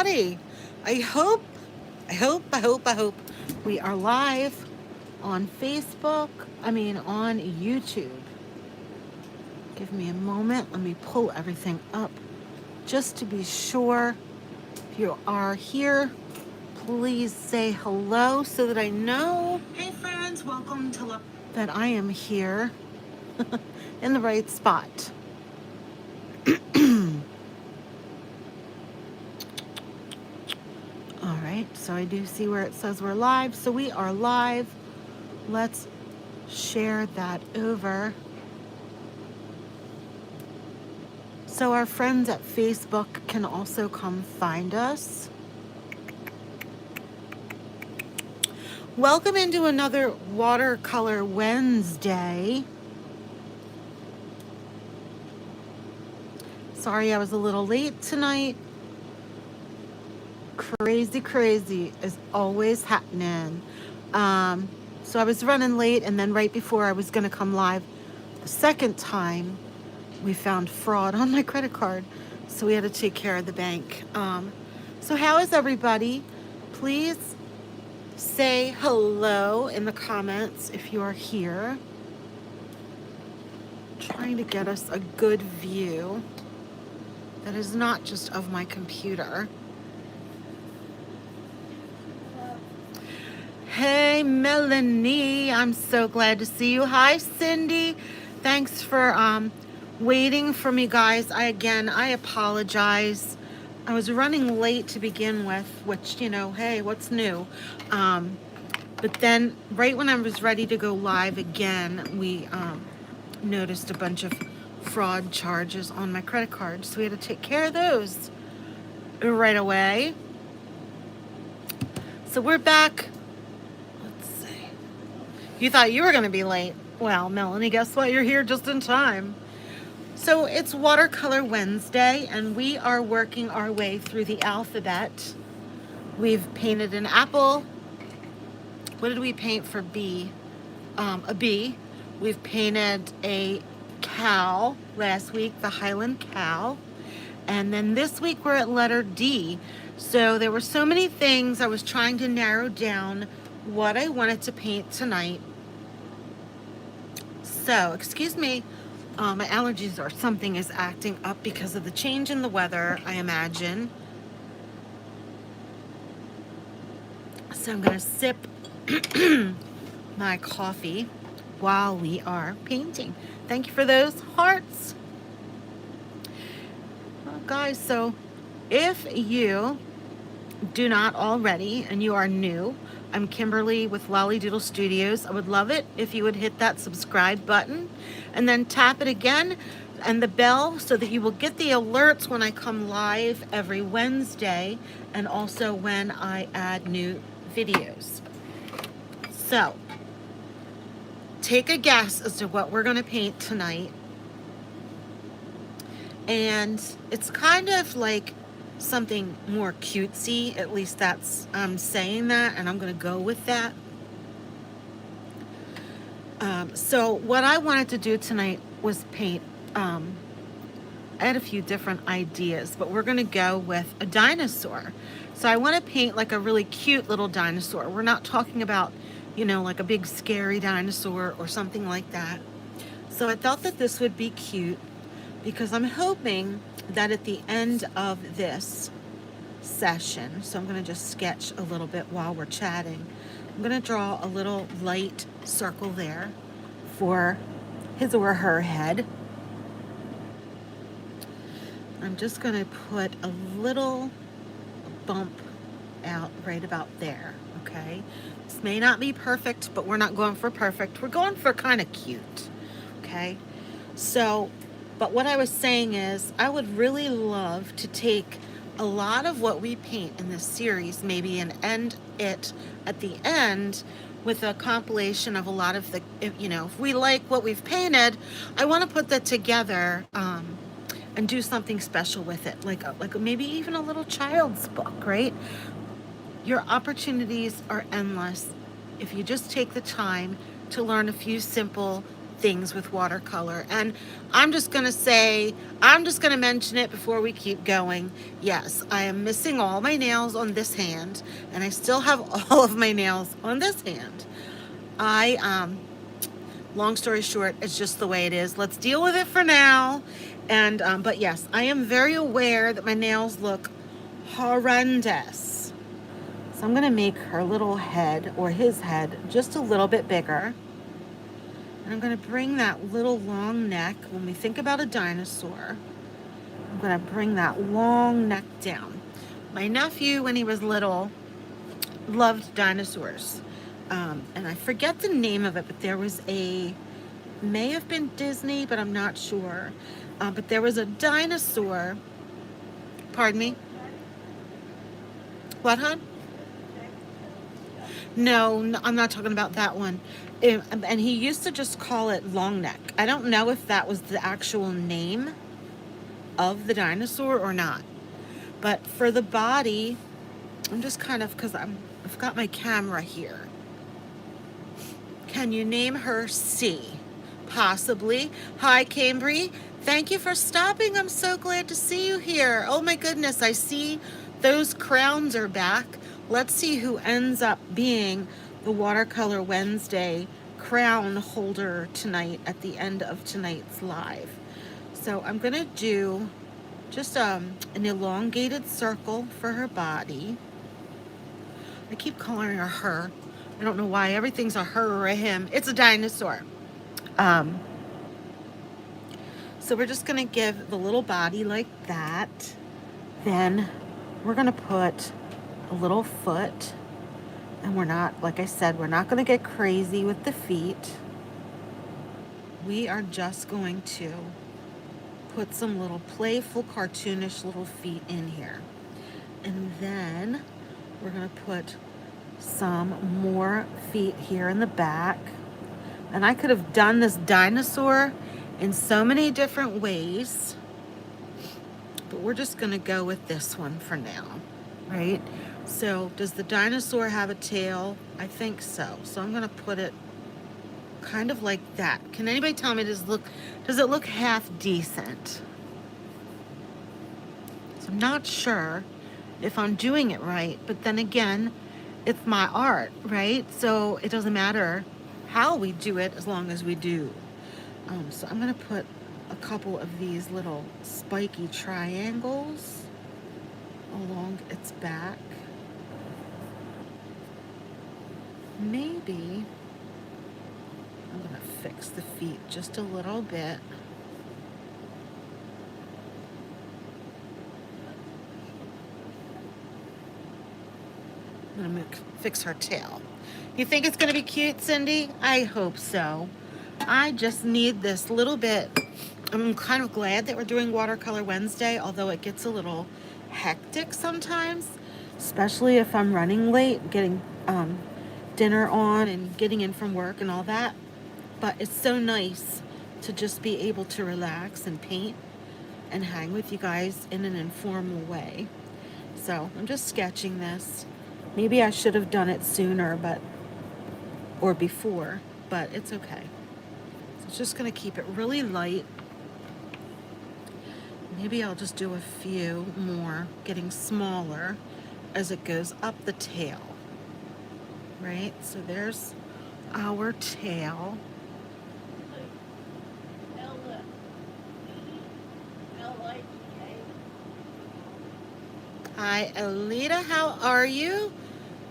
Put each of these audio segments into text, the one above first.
I hope, I hope we are live on Facebook. On YouTube. Give me a moment. Let me pull everything up just to be sure. If you are here, please say hello so that I know. Hey, friends, welcome to that I am here in the right spot. All right, so I do see where it says we're live. So we are live. Let's share that over. So our friends at Facebook can also come find us. Welcome into another Watercolor Wednesday. Sorry I was a little late tonight. Crazy is always happening. So I was running late, and then right before I was going to come live the second time, we found fraud on my credit card. So we had to take care of the bank. So how is everybody? Please say hello in the comments if you are here. Trying to get us a good view that is not just of my computer. Hey, Melanie, I'm so glad to see you. Hi, Cindy. Thanks for waiting for me, guys. I apologize. I was running late to begin with, which, hey, what's new? But then right when I was ready to go live again, we noticed a bunch of fraud charges on my credit card. So we had to take care of those right away. So we're back. You thought you were going to be late. Well, Melanie, guess what? You're here just in time. So it's Watercolor Wednesday, and we are working our way through the alphabet. We've painted an apple. What did we paint for B? A B. We've painted a cow last week, the Highland cow. And then this week we're at letter D. So there were so many things I was trying to narrow down what I wanted to paint tonight. So, excuse me, my allergies or something is acting up because of the change in the weather, I imagine. So I'm going to sip my coffee while we are painting. Thank you for those hearts. Well, guys, so if you do not already and you are new, I'm Kimberly with Lolly Doodle Studios. I would love it if you would hit that subscribe button and then tap it again and the bell so that you will get the alerts when I come live every Wednesday and also when I add new videos. So, take a guess as to what we're going to paint tonight. And it's kind of like something more cutesy, at least that's I'm saying that, and I'm going to go with that. So what I wanted to do tonight was paint. I had a few different ideas, but we're going to go with a dinosaur. So I want to paint like a really cute little dinosaur. We're not talking about, like a big scary dinosaur or something like that. So I thought that this would be cute because I'm hoping that at the end of this session, so I'm going to just sketch a little bit while we're chatting. I'm going to draw a little light circle there for his or her head. I'm just going to put a little bump out right about there, okay? This may not be perfect, but we're not going for perfect. We're going for kind of cute, okay? So, but what I was saying is I would really love to take a lot of what we paint in this series maybe and end it at the end with a compilation of a lot of the, if we like what we've painted, I want to put that together and do something special with it, like maybe even a little child's book, right? Your opportunities are endless if you just take the time to learn a few simple things with watercolor. And I'm just going to say, I'm just going to mention it before we keep going. Yes, I am missing all my nails on this hand, and I still have all of my nails on this hand. Long story short, it's just the way it is. Let's deal with it for now. And, but yes, I am very aware that my nails look horrendous. So I'm gonna make her little head, or his head, just a little bit bigger. And I'm gonna bring that little long neck. When we think about a dinosaur, I'm gonna bring that long neck down. My nephew, when he was little, loved dinosaurs. And I forget the name of it, but there was may have been Disney, but I'm not sure. But there was a dinosaur. Pardon me? What, hon? No, I'm not talking about that one. And he used to just call it long neck. I don't know if that was the actual name of the dinosaur or not. But for the body, I'm just kind of, because I've got my camera here. Can you name her C? Possibly. Hi, Cambry. Thank you for stopping. I'm so glad to see you here. Oh my goodness, I see those crowns are back. Let's see who ends up being the Watercolor Wednesday crown holder tonight at the end of tonight's live. So I'm going to do just an elongated circle for her body. I keep calling her her. I don't know why. Everything's a her or a him. It's a dinosaur. So we're just going to give the little body like that. Then we're going to put a little foot. And we're not, like I said, we're not going to get crazy with the feet. We are just going to put some little playful, cartoonish little feet in here. And then we're going to put some more feet here in the back. And I could have done this dinosaur in so many different ways, but we're just going to go with this one for now, right? So does the dinosaur have a tail? I think so. So I'm going to put it kind of like that. Can anybody tell me, does it look half decent? So I'm not sure if I'm doing it right, but then again, it's my art, right? So it doesn't matter how we do it as long as we do. So I'm going to put a couple of these little spiky triangles along its back. Maybe I'm going to fix the feet just a little bit. I'm going to fix her tail. You think it's going to be cute, Cindy? I hope so. I just need this little bit. I'm kind of glad that we're doing Watercolor Wednesday, although it gets a little hectic sometimes, especially if I'm running late, getting dinner on and getting in from work and all that. But it's so nice to just be able to relax and paint and hang with you guys in an informal way. So I'm just sketching this. Maybe I should have done it sooner, or before, but it's okay. So it's just going to keep it really light. Maybe I'll just do a few more, getting smaller as it goes up the tail. Right? So there's our tail. Hi, Alita. How are you?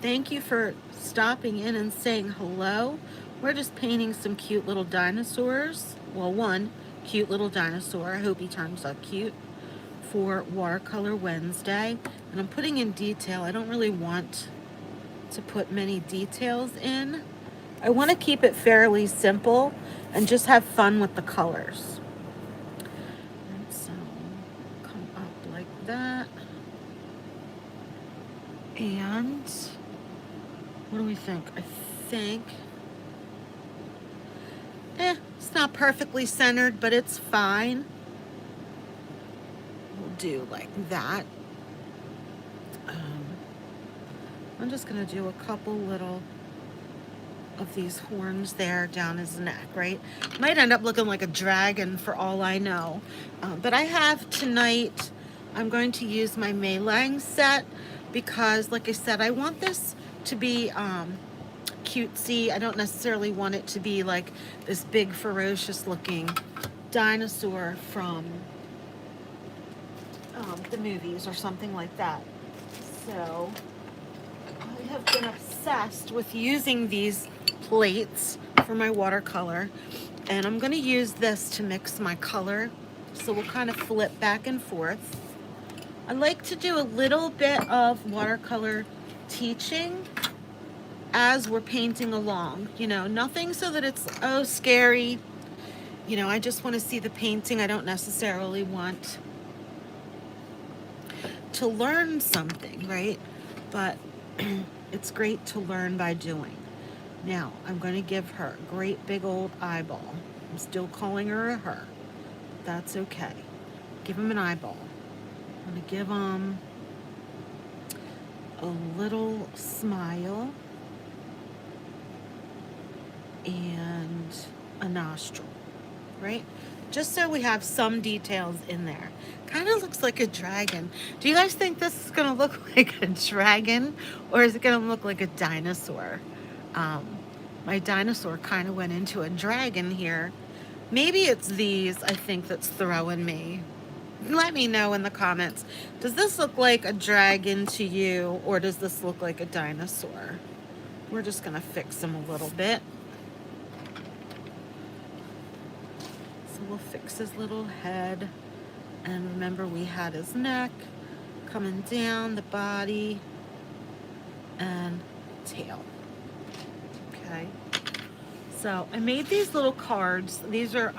Thank you for stopping in and saying hello. We're just painting some cute little dinosaurs. Well, one cute little dinosaur. I hope he turns out cute for Watercolor Wednesday. And I'm putting in detail. I don't really want to put many details in. I want to keep it fairly simple and just have fun with the colors. And so come up like that. And what do we think? I think it's not perfectly centered, but it's fine. We'll do like that. I'm just gonna do a couple little of these horns there down his neck, right? Might end up looking like a dragon for all I know. But I have tonight, I'm going to use my Meylang set because, like I said, I want this to be cutesy. I don't necessarily want it to be like this big ferocious looking dinosaur from the movies or something like that. So I have been obsessed with using these plates for my watercolor, and I'm going to use this to mix my color, so we'll kind of flip back and forth. I like to do a little bit of watercolor teaching as we're painting along, you know, nothing so that it's scary, you know. I just want to see the painting. I don't necessarily want to learn something, right? But it's great to learn by doing. Now, I'm going to give her a great big old eyeball. I'm still calling her a her. That's okay. Give him an eyeball. I'm going to give him a little smile and a nostril, right? Just so we have some details in there. Kind of looks like a dragon. Do you guys think this is going to look like a dragon, or is it going to look like a dinosaur? My dinosaur kind of went into a dragon here. Maybe it's these, I think, that's throwing me. Let me know in the comments. Does this look like a dragon to you, or does this look like a dinosaur? We're just going to fix him a little bit. So we'll fix his little head. And remember, we had his neck coming down, the body, and tail. Okay. So I made these little cards. These are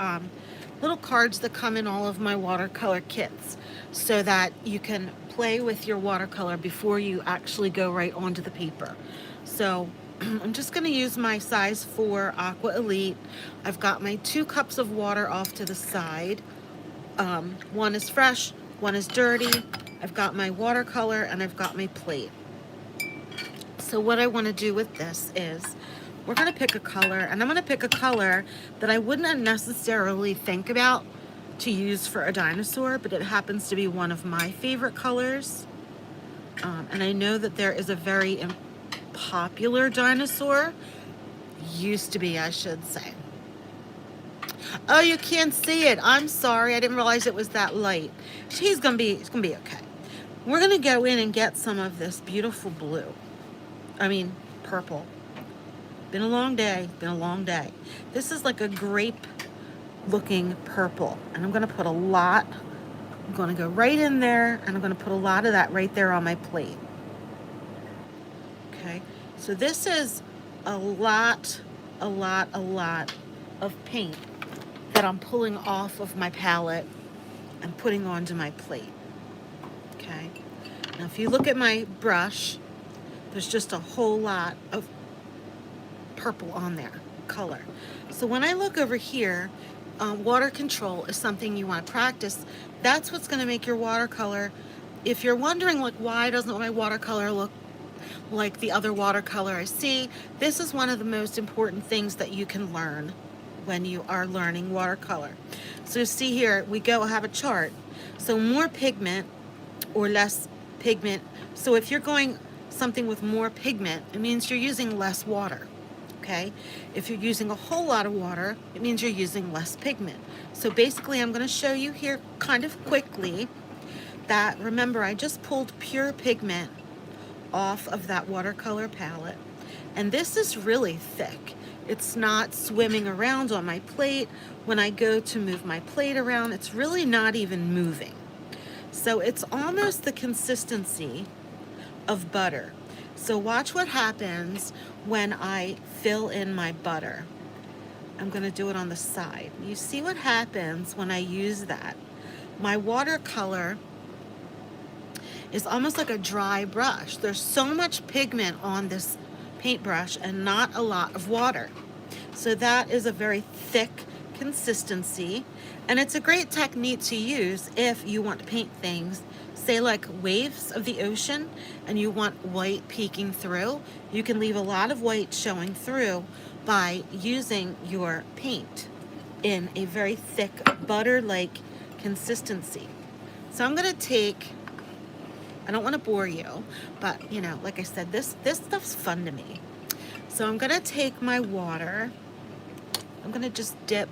little cards that come in all of my watercolor kits, so that you can play with your watercolor before you actually go right onto the paper. So I'm just going to use my size 4 Aqua Elite. I've got my 2 cups of water off to the side. One is fresh, one is dirty. I've got my watercolor and I've got my plate. So what I want to do with this is we're going to pick a color, and I'm going to pick a color that I wouldn't necessarily think about to use for a dinosaur, but it happens to be one of my favorite colors. And I know that there is a very popular dinosaur, used to be, I should say. Oh, you can't see it. I'm sorry. I didn't realize it was that light. It's gonna be okay. We're gonna go in and get some of this beautiful blue. I mean, purple. Been a long day. Been a long day. This is like a grape looking purple, and I'm gonna put a lot. I'm gonna go right in there, and I'm gonna put a lot of that right there on my plate. Okay. So this is a lot of paint that I'm pulling off of my palette and putting onto my plate. Okay. Now, if you look at my brush, there's just a whole lot of purple on there, color. So when I look over here, water control is something you want to practice. That's what's going to make your watercolor. If you're wondering, like, why doesn't my watercolor look like the other watercolor I see, this is one of the most important things that you can learn when you are learning watercolor. So see here, we have a chart. So more pigment or less pigment. So if you're going something with more pigment, it means you're using less water. Okay? If you're using a whole lot of water, it means you're using less pigment. So basically, I'm going to show you here kind of quickly that, remember, I just pulled pure pigment off of that watercolor palette, and this is really thick. It's not swimming around on my plate. When I go to move my plate around, it's really not even moving. So it's almost the consistency of butter. So watch what happens when I fill in my butter. I'm going to do it on the side. You see what happens when I use that. My watercolor is almost like a dry brush. There's so much pigment on this paintbrush and not a lot of water. So that is a very thick consistency, and it's a great technique to use if you want to paint things, say like waves of the ocean, and you want white peeking through. You can leave a lot of white showing through by using your paint in a very thick butter-like consistency. So I'm gonna take, I don't want to bore you, but you know, like I said, this stuff's fun to me. So I'm gonna take my water, I'm gonna just dip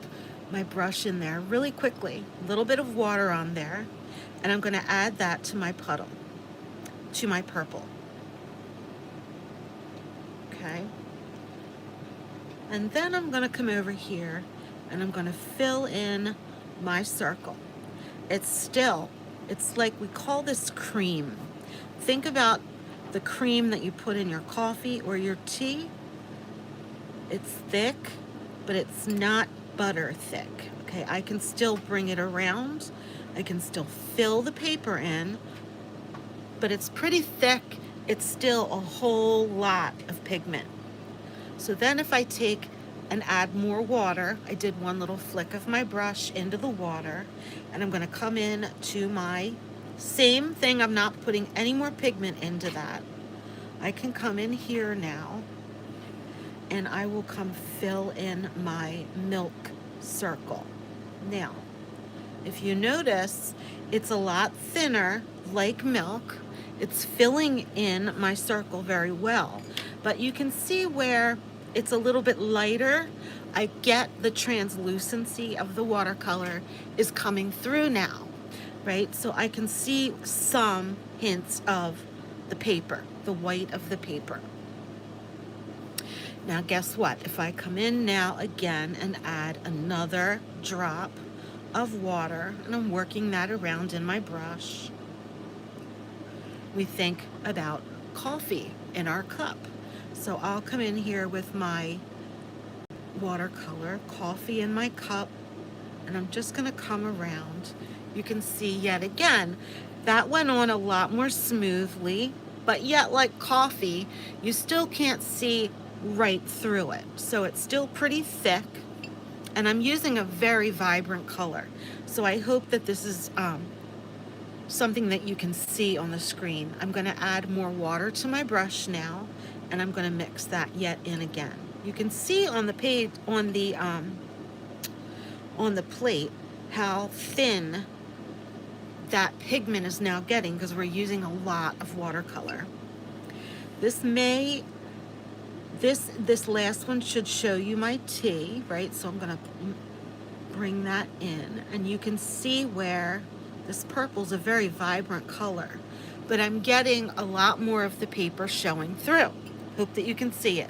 my brush in there really quickly, a little bit of water on there, and I'm gonna add that to my puddle, to my purple. Okay. And then I'm gonna come over here and I'm gonna fill in my circle. It's like, we call this cream. Think about the cream that you put in your coffee or your tea. It's thick, but it's not butter thick. Okay, I can still bring it around. I can still fill the paper in, but it's pretty thick. It's still a whole lot of pigment. So then if I take and add more water, I did one little flick of my brush into the water, and I'm gonna come in to my same thing. I'm not putting any more pigment into that. I can come in here now, and I will come fill in my milk circle. Now, if you notice, it's a lot thinner, like milk. It's filling in my circle very well, but you can see where it's a little bit lighter. I get the translucency of the watercolor is coming through now, right? So I can see some hints of the paper, the white of the paper. Now guess what? If I come in now again and add another drop of water, and I'm working that around in my brush, we think about coffee in our cup. So I'll come in here with my watercolor, coffee in my cup, and I'm just gonna come around. You can see yet again, that went on a lot more smoothly, but yet like coffee, you still can't see right through it. So it's still pretty thick, and I'm using a very vibrant color. So I hope that this is something that you can see on the screen. I'm gonna add more water to my brush now, and I'm gonna mix that yet in again. You can see on the page, on the plate, how thin that pigment is now getting because we're using a lot of watercolor. This last one should show you my tea, right? So I'm gonna bring that in, and you can see where this purple's a very vibrant color, but I'm getting a lot more of the paper showing through. Hope that you can see it.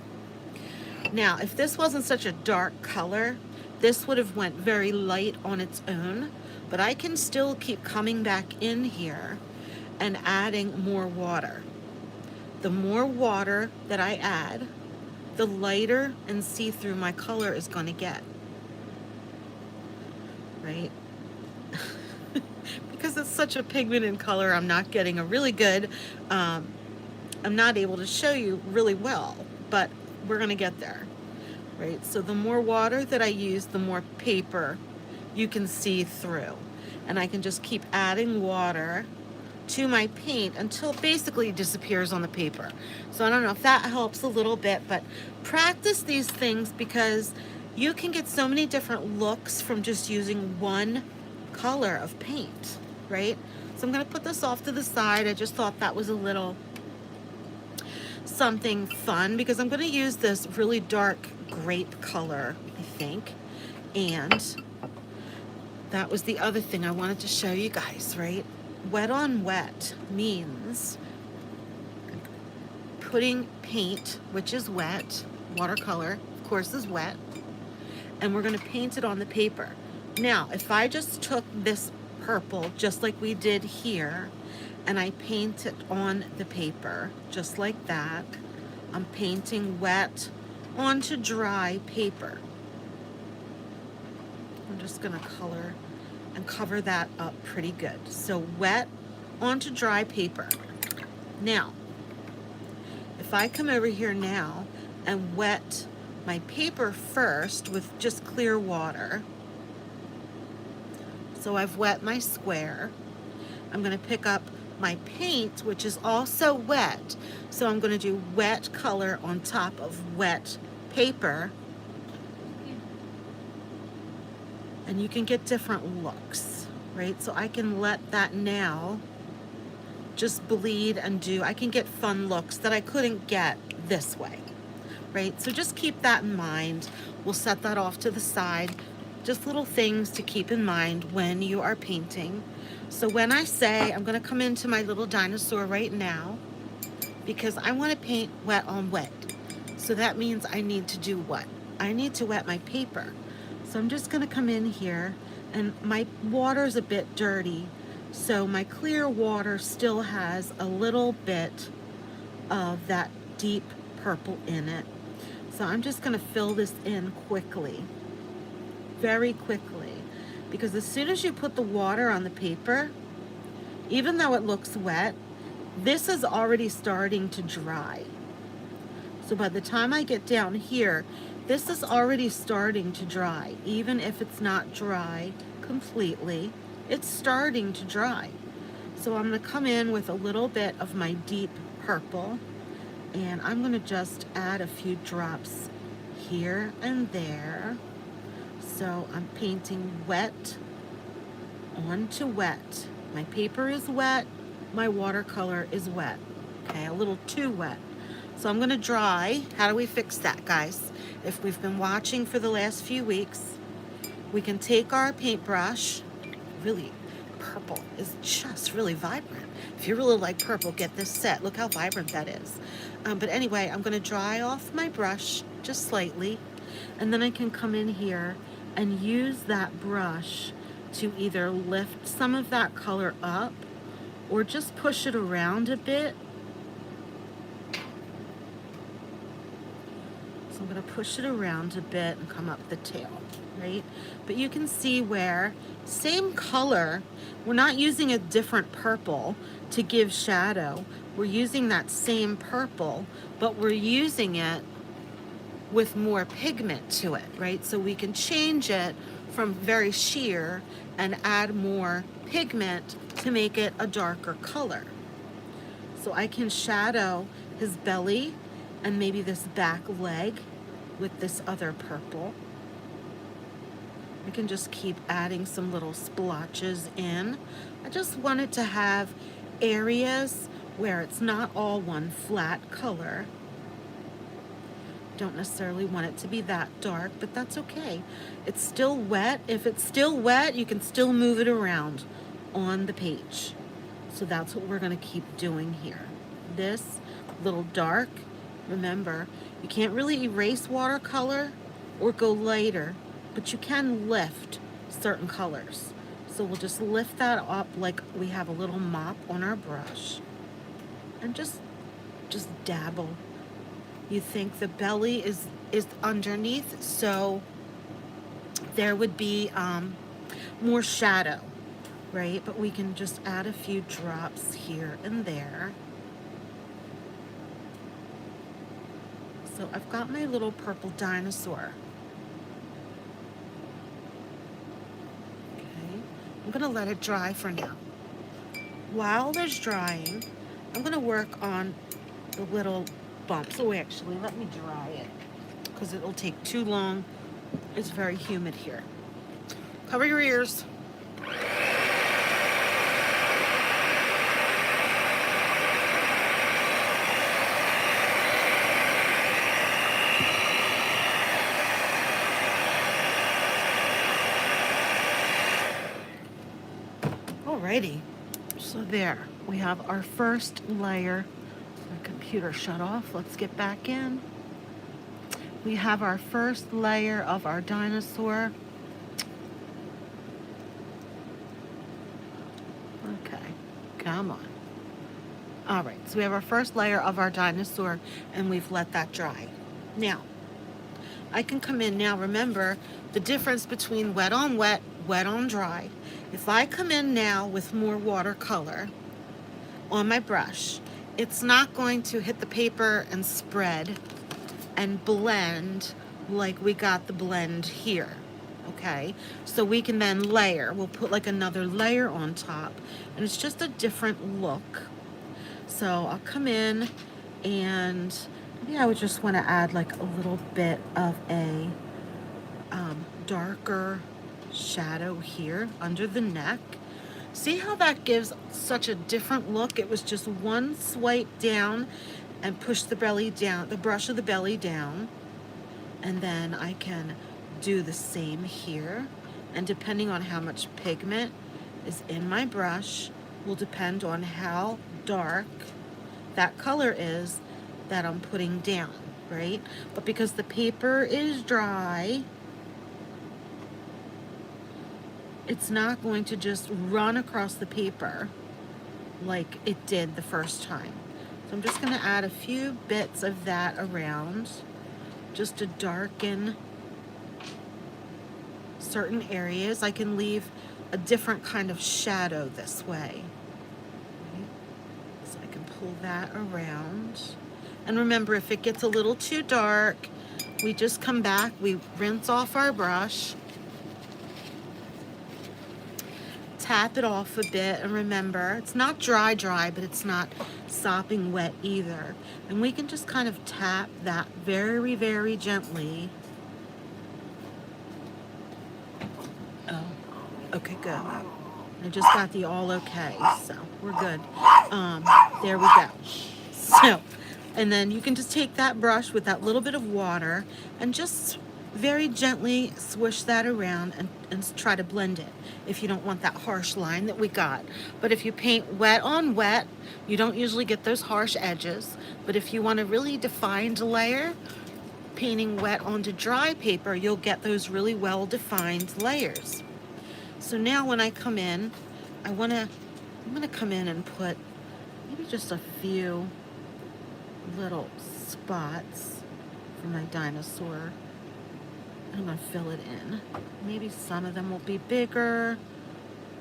Now, if this wasn't such a dark color, this would have went very light on its own, but I can still keep coming back in here and adding more water. The more water that I add, the lighter and see-through my color is going to get, right? Because it's such a pigmented color, I'm not getting a really good, I'm not able to show you really well, but we're gonna get there, right? So the more water that I use, the more paper you can see through. And I can just keep adding water to my paint until it basically disappears on the paper. So I don't know if that helps a little bit, but practice these things because you can get so many different looks from just using one color of paint, right? So I'm gonna put this off to the side. I just thought that was a little something fun because I'm gonna use this really dark grape color, I think. And that was the other thing I wanted to show you guys, right? Wet on wet means putting paint, which is wet, watercolor, of course, is wet, and we're gonna paint it on the paper. Now, if I just took this purple, just like we did here, and I paint it on the paper, just like that, I'm painting wet onto dry paper. I'm just gonna color and cover that up pretty good. So wet onto dry paper. Now, if I come over here now and wet my paper first with just clear water, so I've wet my square, I'm gonna pick up my paint, which is also wet. So I'm gonna do wet color on top of wet paper, And you can get different looks, right? So I can let that now just bleed and do, I can get fun looks that I couldn't get this way, right? So just keep that in mind. We'll set that off to the side. Just little things to keep in mind when you are painting. So when I say, I'm gonna come into my little dinosaur right now because I wanna paint wet on wet. So that means I need to do what? I need to wet my paper. So I'm just gonna come in here, and my water's a bit dirty, so my clear water still has a little bit of that deep purple in it. So I'm just gonna fill this in quickly, very quickly, because as soon as you put the water on the paper, even though it looks wet, this is already starting to dry. So by the time I get down here, this is already starting to dry. Even if it's not dry completely, it's starting to dry. So I'm gonna come in with a little bit of my deep purple, and I'm gonna just add a few drops here and there. So I'm painting wet onto wet. My paper is wet, my watercolor is wet. Okay, a little too wet. So I'm gonna dry. How do we fix that, guys? If we've been watching for the last few weeks, we can take our paintbrush. Really, purple is just really vibrant. If you really like purple, get this set. Look how vibrant that is. But anyway, I'm gonna dry off my brush just slightly, and then I can come in here and use that brush to either lift some of that color up or just push it around a bit. So I'm going to push it around a bit and come up the tail, right? But you can see where same color, we're not using a different purple to give shadow. We're using that same purple, but we're using it with more pigment to it, right? So we can change it from very sheer and add more pigment to make it a darker color. So I can shadow his belly and maybe this back leg with this other purple. I can just keep adding some little splotches in. I just wanted to have areas where it's not all one flat color. Don't necessarily want it to be that dark, but that's okay. It's still wet. If it's still wet, you can still move it around on the page. So that's what we're gonna keep doing here. This little dark, remember, you can't really erase watercolor or go lighter, but you can lift certain colors. So we'll just lift that up like we have a little mop on our brush and just dabble. You think the belly is underneath, so there would be more shadow, right? But we can just add a few drops here and there. So I've got my little purple dinosaur. Okay, I'm gonna let it dry for now. While there's drying, I'm gonna work on the little bumps. Oh, actually, let me dry it because it'll take too long. It's very humid here. Cover your ears. Alrighty, so there, we have our first layer. My computer shut off, let's get back in. We have our first layer of our dinosaur. Okay, come on. Alright, so we have our first layer of our dinosaur and we've let that dry. Now, I can come in now, remember the difference between wet on wet, wet on dry. If I come in now with more watercolor on my brush, it's not going to hit the paper and spread and blend like we got the blend here, okay? So we can then layer. We'll put like another layer on top, and it's just a different look. So I'll come in and maybe I would just want to add like a little bit of a darker shadow here under the neck. See how that gives such a different look? It was just one swipe down and push the belly down, the brush of the belly down. And then I can do the same here. And depending on how much pigment is in my brush will depend on how dark that color is that I'm putting down, right? But because the paper is dry, it's not going to just run across the paper like it did the first time. So I'm just going to add a few bits of that around just to darken certain areas. I can leave a different kind of shadow this way. So I can pull that around. And remember, if it gets a little too dark, we just come back, we rinse off our brush, tap it off a bit, and remember, it's not dry, but it's not sopping wet either. And we can just kind of tap that very, very gently. Oh, okay, good. I just got the all okay, so we're good. There we go. So, and then you can just take that brush with that little bit of water and just very gently swish that around and try to blend it if you don't want that harsh line that we got. But if you paint wet on wet, you don't usually get those harsh edges. But if you want a really defined layer, painting wet onto dry paper, you'll get those really well-defined layers. So now when I come in, I'm gonna come in and put maybe just a few little spots for my dinosaur. I'm gonna fill it in. Maybe some of them will be bigger.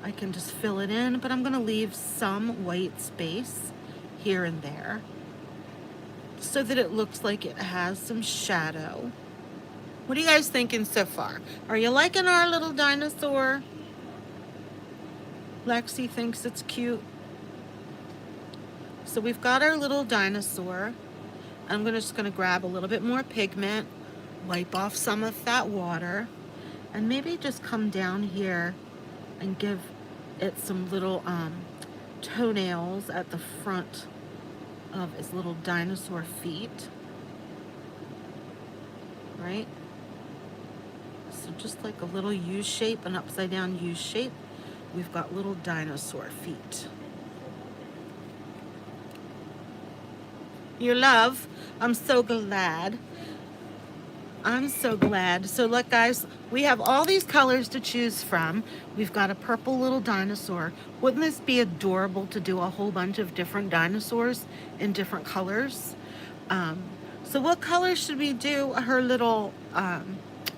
I can just fill it in, but I'm gonna leave some white space here and there so that it looks like it has some shadow. What are you guys thinking so far? Are you liking our little dinosaur? Lexi thinks it's cute. So we've got our little dinosaur. I'm just gonna grab a little bit more pigment, wipe off some of that water, and maybe just come down here and give it some little toenails at the front of his little dinosaur feet, right? So just like a little U shape, an upside down U shape, we've got little dinosaur feet. Your love, I'm so glad. I'm so glad. So look guys, we have all these colors to choose from. We've got a purple little dinosaur. Wouldn't this be adorable to do a whole bunch of different dinosaurs in different colors? So what colors should we do her little,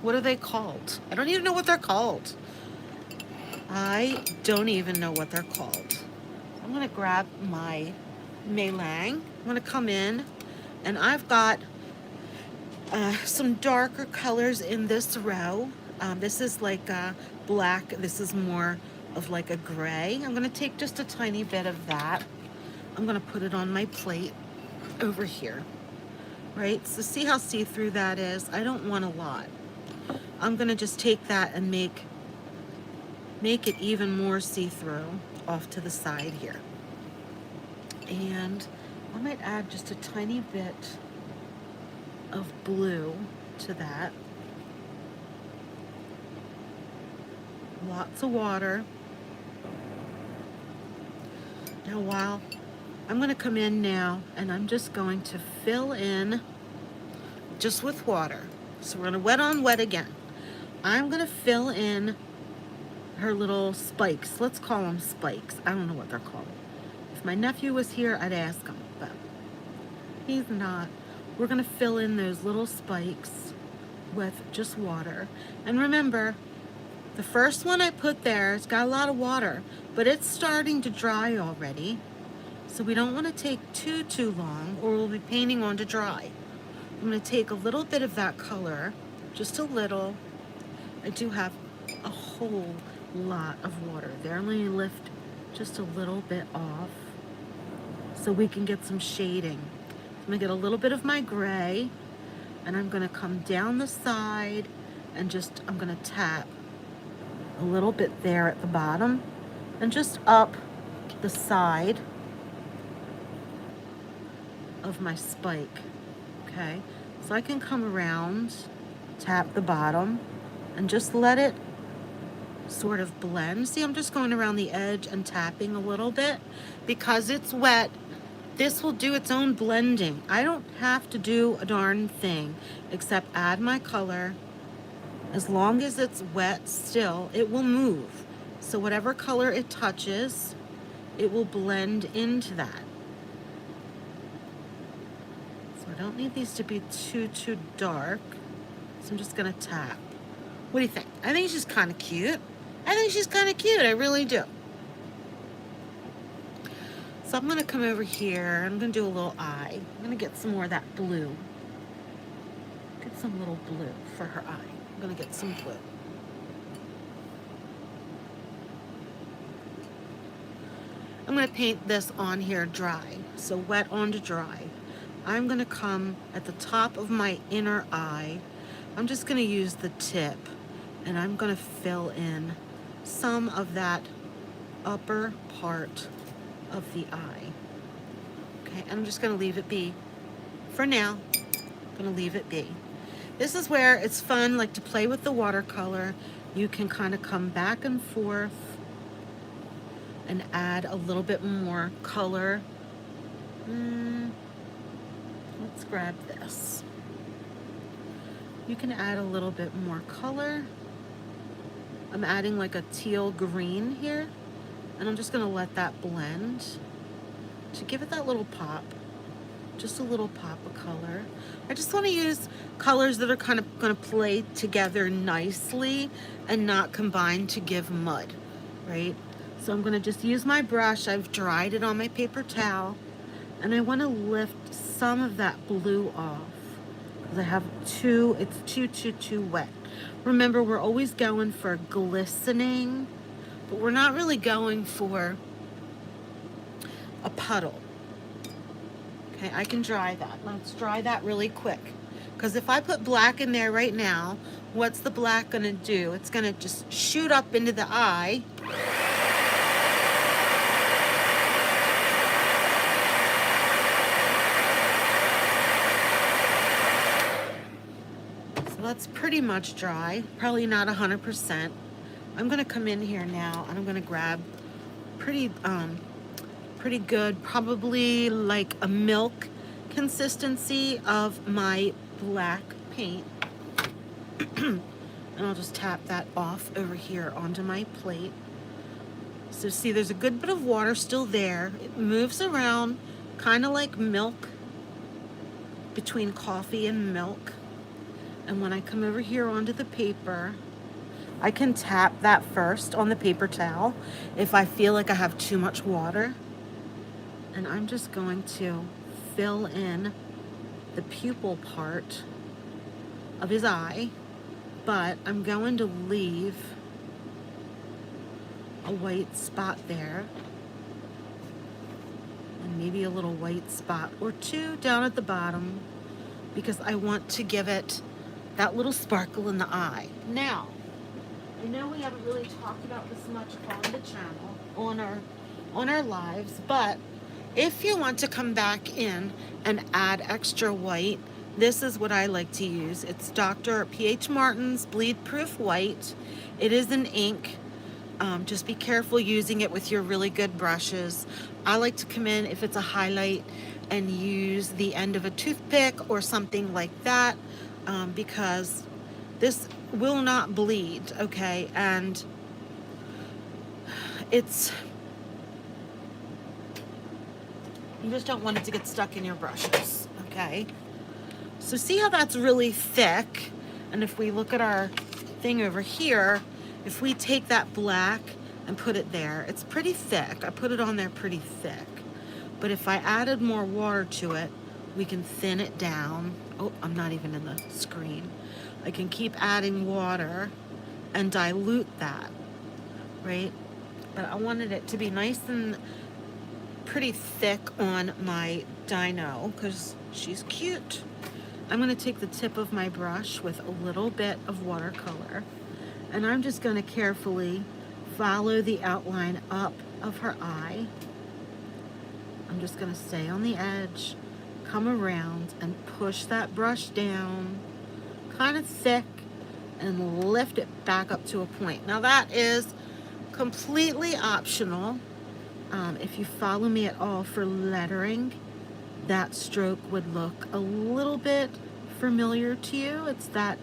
what are they called? I don't even know what they're called. I don't even know what they're called. I'm gonna grab my Melang. I'm gonna come in and I've got some darker colors in this row. This is like a black, this is more of like a gray. I'm gonna take just a tiny bit of that. I'm gonna put it on my plate over here, right? So see how see-through that is? I don't want a lot. I'm gonna just take that and make it even more see-through off to the side here. And I might add just a tiny bit of blue to that. Lots of water. Now while I'm going to come in now and I'm just going to fill in just with water. So we're going to wet on wet again. I'm going to fill in her little spikes. Let's call them spikes. I don't know what they're called. If my nephew was here, I'd ask him, but he's not. We're going to fill in those little spikes with just water. And remember, the first one I put there, it's got a lot of water, but it's starting to dry already. So we don't want to take too long or we'll be painting on to dry. I'm going to take a little bit of that color, just a little. I do have a whole lot of water there. Let me lift just a little bit off so we can get some shading. I'm gonna get a little bit of my gray and I'm gonna come down the side and I'm gonna tap a little bit there at the bottom, and just up the side of my spike, okay? So I can come around, tap the bottom, and just let it sort of blend. See, I'm just going around the edge and tapping a little bit. Because it's wet, this will do its own blending. I don't have to do a darn thing except add my color. As long as it's wet still, it will move. So whatever color it touches, it will blend into that. So I don't need these to be too dark. So I'm just gonna tap. What do you think? I think she's kind of cute. I really do. So I'm gonna come over here. I'm gonna do a little eye. I'm gonna get some more of that blue. Get some little blue for her eye. I'm gonna get some blue. I'm gonna paint this on here dry. So wet on to dry. I'm gonna come at the top of my inner eye. I'm just gonna use the tip and I'm gonna fill in some of that upper part of the eye. Okay, and I'm just gonna leave it be. For now, I'm gonna leave it be. This is where it's fun, like to play with the watercolor. You can kind of come back and forth and add a little bit more color. Let's grab this. You can add a little bit more color. I'm adding like a teal green here, and I'm just gonna let that blend to give it that little pop. Just a little pop of color. I just want to use colors that are kind of going to play together nicely and not combine to give mud, right? So I'm going to just use my brush. I've dried it on my paper towel, and I want to lift some of that blue off because I have it's too wet. Remember, we're always going for glistening, but we're not really going for a puddle. Okay, I can dry that. Let's dry that really quick. Because if I put black in there right now, what's the black gonna do? It's gonna just shoot up into the eye. So that's pretty much dry. Probably not 100%. I'm gonna come in here now and I'm gonna grab pretty good, probably like a milk consistency of my black paint. And I'll just tap that off over here onto my plate. So see, there's a good bit of water still there. It moves around kind of like milk, between coffee and milk. And when I come over here onto the paper, I can tap that first on the paper towel if I feel like I have too much water. And I'm just going to fill in the pupil part of his eye, but I'm going to leave a white spot there, and maybe a little white spot or two down at the bottom, because I want to give it that little sparkle in the eye. Now, I know we haven't really talked about this much on the channel, on our lives, but if you want to come back in and add extra white, this is what I like to use. It's Dr. P.H. Martin's Bleed Proof White. It is an ink. Just be careful using it with your really good brushes. I like to come in, if it's a highlight, and use the end of a toothpick or something like that, because this will not bleed, okay? And you just don't want it to get stuck in your brushes, okay? So see how that's really thick? And if we look at our thing over here, if we take that black and put it there, it's pretty thick. I put it on there pretty thick. But if I added more water to it, we can thin it down. Oh, I'm not even in the screen. I can keep adding water and dilute that, right? But I wanted it to be nice and pretty thick on my dino because she's cute. I'm going to take the tip of my brush with a little bit of watercolor, And I'm just going to carefully follow the outline up of her eye. I'm just going to stay on the edge, come around and push that brush down kind of thick and lift it back up to a point. Now that is completely optional. If you follow me at all for lettering, that stroke would look a little bit familiar to you. It's that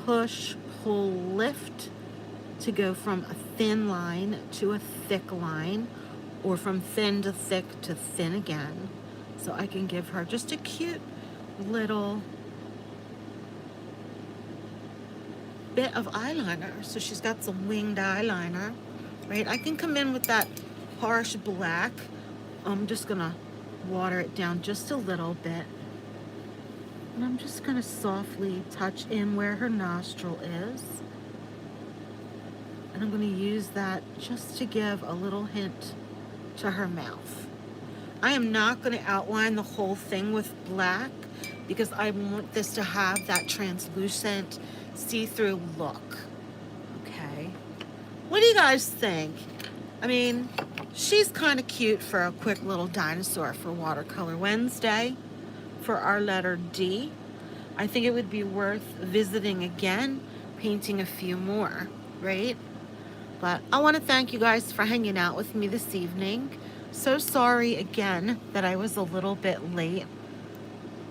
push, pull, lift to go from a thin line to a thick line, or from thin to thick to thin again. So I can give her just a cute little bit of eyeliner. So she's got some winged eyeliner, right? I can come in with that harsh black. I'm just gonna water it down just a little bit. And I'm just gonna softly touch in where her nostril is. And I'm gonna use that just to give a little hint to her mouth. I am not gonna outline the whole thing with black because I want this to have that translucent, see-through look. Okay. What do you guys think? I mean, she's kind of cute for a quick little dinosaur for Watercolor Wednesday for our letter D. I think it would be worth visiting again, painting a few more, right? But I want to thank you guys for hanging out with me this evening. So sorry again that I was a little bit late.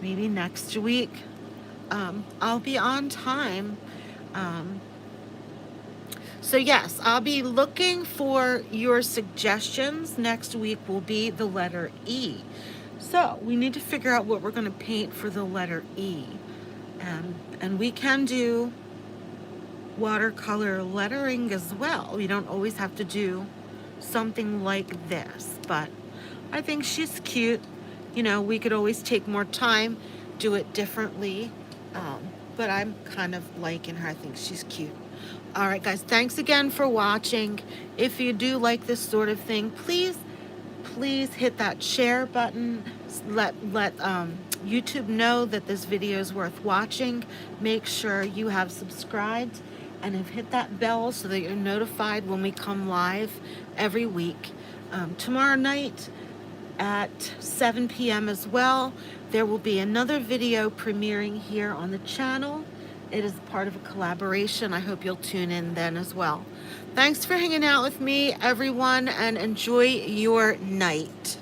Maybe next week I'll be on time. So yes, I'll be looking for your suggestions. Next week will be the letter E. So we need to figure out what we're going to paint for the letter E. And we can do watercolor lettering as well. We don't always have to do something like this, but I think she's cute. You know, we could always take more time, do it differently, but I'm kind of liking her. I think she's cute. All right, guys, thanks again for watching. If you do like this sort of thing, please hit that share button. Let YouTube know that this video is worth watching. Make sure you have subscribed and have hit that bell so that you're notified when we come live every week. Tomorrow night at 7 p.m. as well, there will be another video premiering here on the channel. It is part of a collaboration. I hope you'll tune in then as well. Thanks for hanging out with me, everyone, and enjoy your night.